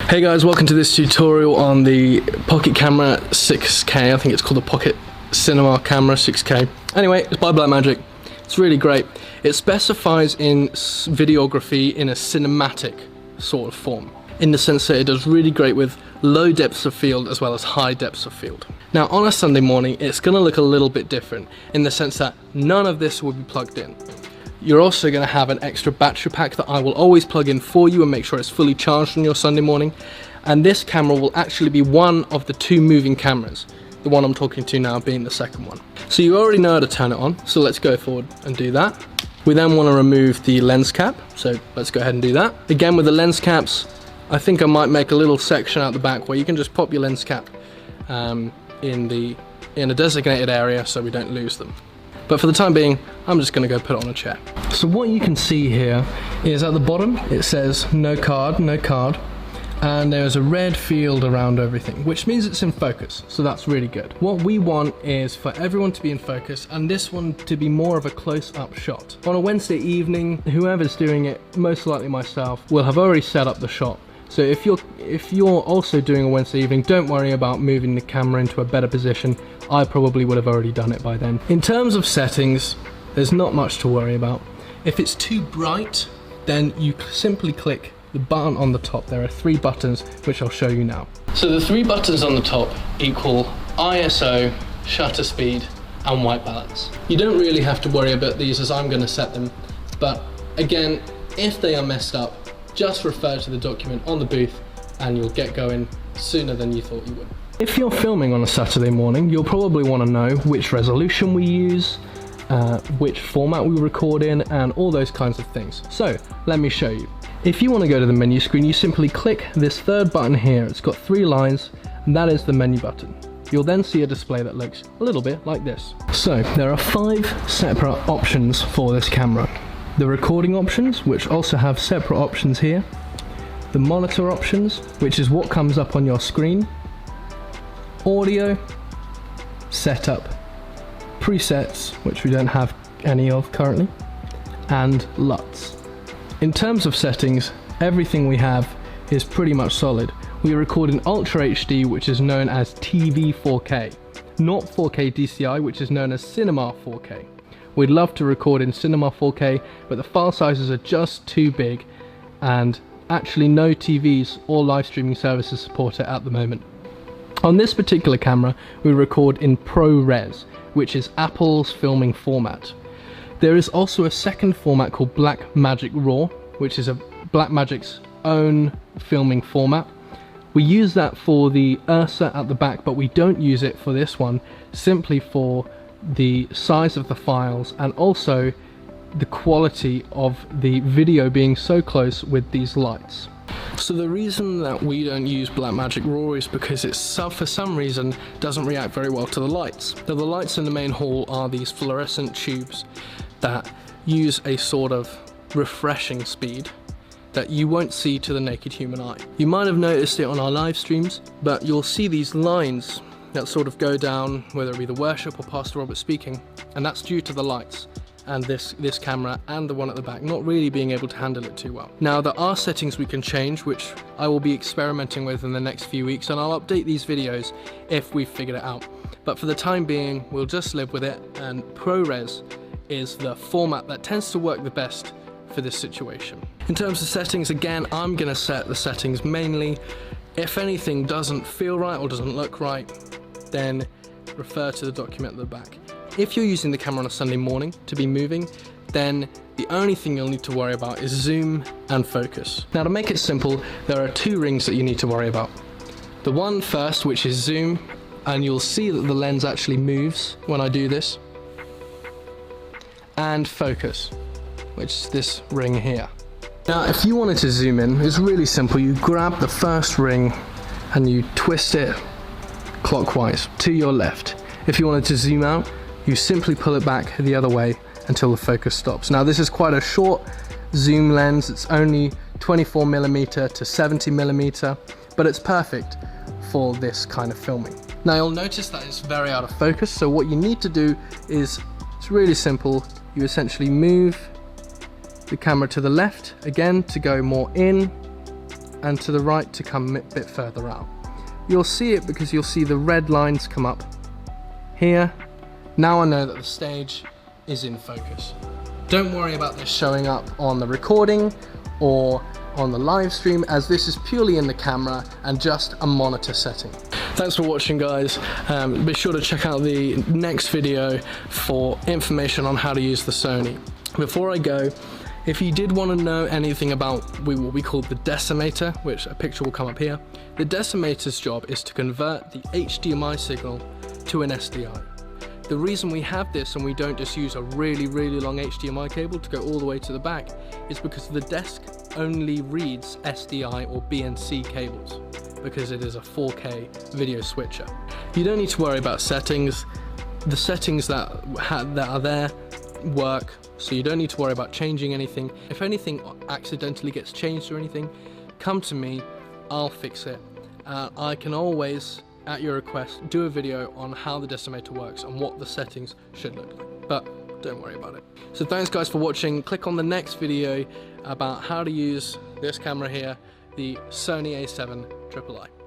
Hey guys, welcome to this tutorial on the Pocket Camera 6K. I think it's called the Pocket Cinema Camera 6K. Anyway, it's by Blackmagic. It's really great. It specifies in videography in a cinematic sort of form, in the sense that it does really great with low depths of field as well as high depths of field. Now on a Sunday morning, it's going to look a little bit different in the sense that none of this will be plugged in. You're also going to have an extra battery pack that I will always plug in for you and make sure it's fully charged on your Sunday morning. And this camera will actually be one of the two moving cameras, the one I'm talking to now being the second one. So you already know how to turn it on, so let's go forward and do that. We then want to remove the lens cap, so let's go ahead and do that. Again, with the lens caps, I think I might make a little section out the back where you can just pop your lens cap in a designated area so we don't lose them. But for the time being, I'm just going to go put it on a chair. So what you can see here is at the bottom, it says no card, no card. And there's a red field around everything, which means it's in focus. So that's really good. What we want is for everyone to be in focus and this one to be more of a close-up shot. On a Wednesday evening, whoever's doing it, most likely myself, will have already set up the shot. So if you're also doing a Wednesday evening, don't worry about moving the camera into a better position. I probably would have already done it by then. In terms of settings, there's not much to worry about. If it's too bright, then you simply click the button on the top. There are 3 buttons, which I'll show you now. So the 3 buttons on the top equal ISO, shutter speed, and white balance. You don't really have to worry about these as I'm going to set them, but again, if they are messed up, just refer to the document on the booth and you'll get going sooner than you thought you would. If you're filming on a Saturday morning, you'll probably want to know which resolution we use, which format we record in, and all those kinds of things. So let me show you. If you want to go to the menu screen, you simply click this 3rd button here. It's got 3 lines, and that is the menu button. You'll then see a display that looks a little bit like this. So there are 5 separate options for this camera. The recording options, which also have separate options here. The monitor options, which is what comes up on your screen. Audio, setup, presets, which we don't have any of currently, and LUTs. In terms of settings, everything we have is pretty much solid. We record in Ultra HD, which is known as TV 4K, not 4K DCI, which is known as Cinema 4K. We'd love to record in Cinema 4K, but the file sizes are just too big, and actually no TVs or live streaming services support it at the moment. On this particular camera, we record in ProRes, which is Apple's filming format. There is also a second format called Blackmagic RAW, which is a Blackmagic's own filming format. We use that for the Ursa at the back, but we don't use it for this one, simply for the size of the files and also the quality of the video being so close with these lights. So the reason that we don't use Blackmagic RAW is because it for some reason doesn't react very well to the lights. Now, the lights in the main hall are these fluorescent tubes that use a sort of refreshing speed that you won't see to the naked human eye. You might have noticed it on our live streams, but you'll see these lines that sort of go down, whether it be the worship or Pastor Robert speaking, and that's due to the lights and this camera and the one at the back not really being able to handle it too well. Now there are settings we can change, which I will be experimenting with in the next few weeks, and I'll update these videos if we've figured it out. But for the time being, we'll just live with it, and ProRes is the format that tends to work the best for this situation. In terms of settings, again, I'm gonna set the settings mainly. If anything doesn't feel right or doesn't look right, then refer to the document at the back. If you're using the camera on a Sunday morning to be moving, then the only thing you'll need to worry about is zoom and focus. Now to make it simple, there are 2 rings that you need to worry about. The one first, which is zoom, and you'll see that the lens actually moves when I do this. And focus, which is this ring here. Now if you wanted to zoom in, it's really simple. You grab the first ring and you twist it clockwise to your left. If you wanted to zoom out, you simply pull it back the other way until the focus stops. Now this is quite a short zoom lens. It's only 24mm to 70mm, but it's perfect for this kind of filming. Now you'll notice that it's very out of focus, so what you need to do is, it's really simple. You essentially move the camera to the left again to go more in, and to the right to come a bit further out. You'll see it because you'll see the red lines come up here. Now I know that the stage is in focus. Don't worry about this showing up on the recording or on the live stream, as this is purely in the camera and just a monitor setting. Thanks for watching, guys. Be sure to check out the next video for information on how to use the Sony. Before I go, if you did want to know anything about what we call the decimator, which a picture will come up here, the decimator's job is to convert the HDMI signal to an SDI. The reason we have this and we don't just use a really long HDMI cable to go all the way to the back is because the desk only reads SDI or BNC cables, because it is a 4K video switcher. You don't need to worry about settings. The settings that are there work, so you don't need to worry about changing anything. If anything accidentally gets changed or anything, come to me, I'll fix it. I can always, at your request, do a video on how the decimator works and what the settings should look like, but don't worry about it. So thanks guys for watching. Click on the next video about how to use this camera here, the Sony A7 III.